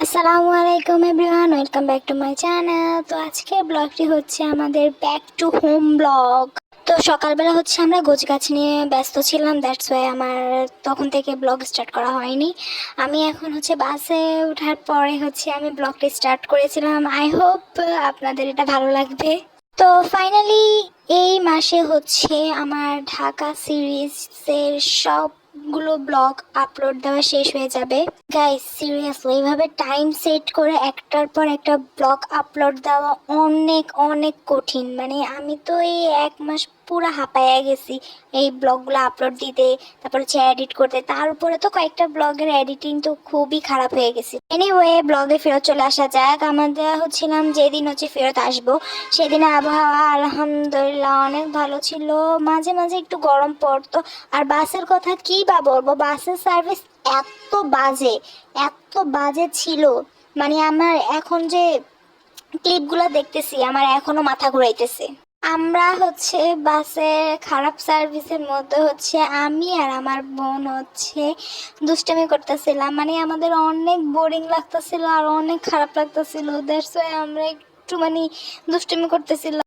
আসসালামু আলাইকুম everyone, welcome back to my channel. তো আজকের ব্লগটি হচ্ছে আমাদের ব্যাক টু হোম ব্লগ। তো সকালবেলা হচ্ছে আমরা গোছগাছ নিয়ে ব্যস্ত ছিলাম, দ্যাটস ওয়াই আমার তখন থেকে ব্লগ স্টার্ট করা হয়নি। আমি এখন হচ্ছে বাসে ওঠার পরে হচ্ছে আমি ব্লগটি স্টার্ট করেছিলাম। আই হোপ আপনাদের এটা ভালো লাগবে। তো ফাইনালি এই মাসে হচ্ছে আমার ঢাকা সিরিজের সবগুলো ব্লগ আপলোড দেওয়া শেষ হয়ে যাবে। গাইস সিরিয়াসলি এইভাবে টাইম সেট করে একটার পর একটা ব্লগ আপলোড দেওয়া অনেক অনেক কঠিন। মানে আমি তো এই এক মাস পুরো হাঁপায়া গেছি এই ব্লগগুলো আপলোড দিতে, তারপর হচ্ছে এডিট করতে। তার উপরে তো কয়েকটা ব্লগের এডিটিং তো খুবই খারাপ হয়ে গেছে। এনিওয়ে ব্লগে ফেরত চলে আসা যাক। আমাদের হচ্ছিলাম যেদিন হচ্ছে ফেরত আসবো সেদিন আবহাওয়া আলহামদুলিল্লাহ অনেক ভালো ছিল, মাঝে মাঝে একটু গরম পড়তো। আর বাসের কথা কী বা বলবো, বাসের সার্ভিস এত বাজে এত বাজে ছিল, মানে আমার এখন যে ক্লিপগুলো দেখতেছি আমার এখনো মাথা ঘুরাইতেছে। আমরা হচ্ছে বাসের খারাপ সার্ভিসের মধ্যে হচ্ছে আমি আর আমার বোন হচ্ছে দুষ্টামি করতেছিলাম। মানে আমাদের অনেক বোরিং লাগতেছিল আর অনেক খারাপ লাগতেছিল, দ্যাটস ওয়াই আমরা একটু মানে দুষ্টামি করতেছিলাম।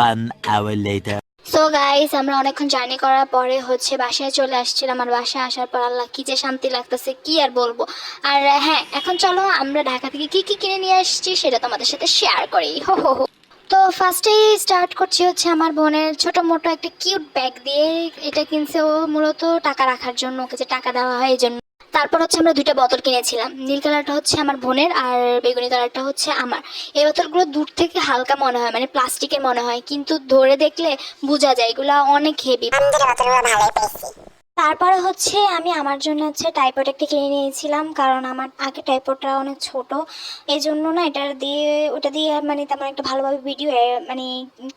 1 hour later. সো গাইস আমরা অনেকক্ষণ জার্নি করার পরে হচ্ছে বাসায় চলে আসছিলাম। আর বাসায় আসার পর আল্লাহ কি যে শান্তি লাগতেছে, কি আর বলবো। আর হ্যাঁ, এখন চলো আমরা ঢাকা থেকে কি কি কিনে নিয়ে আসছি সেটা তোমাদের সাথে শেয়ার করি। হো হো হো। তো ফার্স্টেই স্টার্ট করছি হচ্ছে আমার বোনের ছোট মোটো একটা কিউট ব্যাগ দিয়ে। এটা কিনছে ও মূলত টাকা রাখার জন্য, ওকে যে টাকা দেওয়া হয় এই জন্য। তারপর হচ্ছে আমরা দুইটা বোতল কিনেছিলাম, নীল কালারটা হচ্ছে আমার বোনের আর বেগুনি কালারটা হচ্ছে আমার। এই বোতলগুলো দূর থেকে হালকা মনে হয়, মানে প্লাস্টিকের মনে হয়, কিন্তু ধরে দেখলে বোঝা যায় এগুলা অনেক হেভি। তারপরে হচ্ছে আমি আমার জন্য হচ্ছে টাইপড একটা কিনে নিয়েছিলাম, কারণ আমার আগে টাইপডটা অনেক ছোট, এই জন্য না এটা দিয়ে ওটা দিয়ে মানে তেমন একটা ভালোভাবে ভিডিও মানে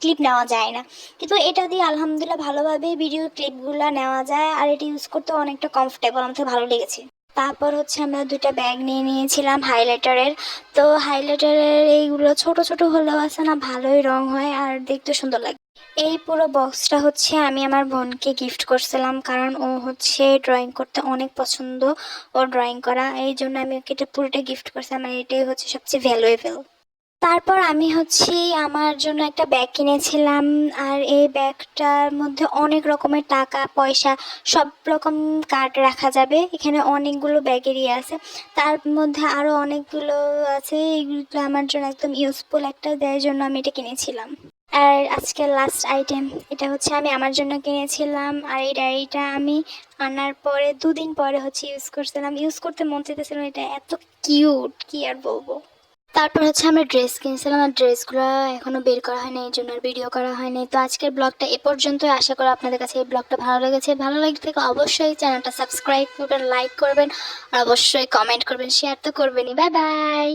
ক্লিপ নেওয়া যায় না। কিন্তু এটা দিয়ে আলহামদুলিল্লাহ ভালোভাবে ভিডিও ক্লিপগুলো নেওয়া যায়, আর এটা ইউজ করতে অনেকটা কমফোর্টেবল, আমার ভালো লেগেছে। তারপর হচ্ছে আমরা দুইটা ব্যাগ নিয়ে নিয়েছিলাম হাইলাইটারের। তো হাইলাইটারের এইগুলো ছোট ছোট হলেও আছে না, ভালোই রং হয় আর দেখতে সুন্দর লাগে। এই পুরো বক্সটা হচ্ছে আমি আমার বোনকে গিফট করছিলাম, কারণ ও হচ্ছে ড্রয়িং করতে অনেক পছন্দ, ও ড্রয়িং করা, এই জন্য আমি ওকে এটা পুরোটা গিফট করছিলাম। আর এটাই হচ্ছে সবচেয়ে ভ্যালুয়েবল। তারপর আমি হচ্ছে আমার জন্য একটা ব্যাগ কিনেছিলাম, আর এই ব্যাগটার মধ্যে অনেক রকমের টাকা পয়সা সব রকম কার্ড রাখা যাবে। এখানে অনেকগুলো ব্যাগেরই আছে, তার মধ্যে আরও অনেকগুলো আছে। এইগুলো আমার জন্য একদম ইউজফুল একটা, যার জন্য আমি এটা কিনেছিলাম। আর আজকের লাস্ট আইটেম এটা হচ্ছে আমি আমার জন্য কিনেছিলাম, আর এই ডায়েরিটা আমি আনার পরে 2 দিন পরে হচ্ছে ইউজ করছিলাম, ইউজ করতে মন চাইতেছিল, এটা এত কিউট কি আর বলবো। তারপর হচ্ছে আমরা ড্রেস কিনছিলাম, আর ড্রেসগুলো এখনও বের করা হয়নি, এই জন্য আর ভিডিও করা হয়নি। তো আজকের ব্লগটা এ পর্যন্তই। আশা করি আপনাদের কাছে এই ব্লগটা ভালো লেগেছে। ভালো লাগে থেকে অবশ্যই চ্যানেলটা সাবস্ক্রাইব করবেন, লাইক করবেন, আর অবশ্যই কমেন্ট করবেন, শেয়ার তো করবেনই। Bye bye.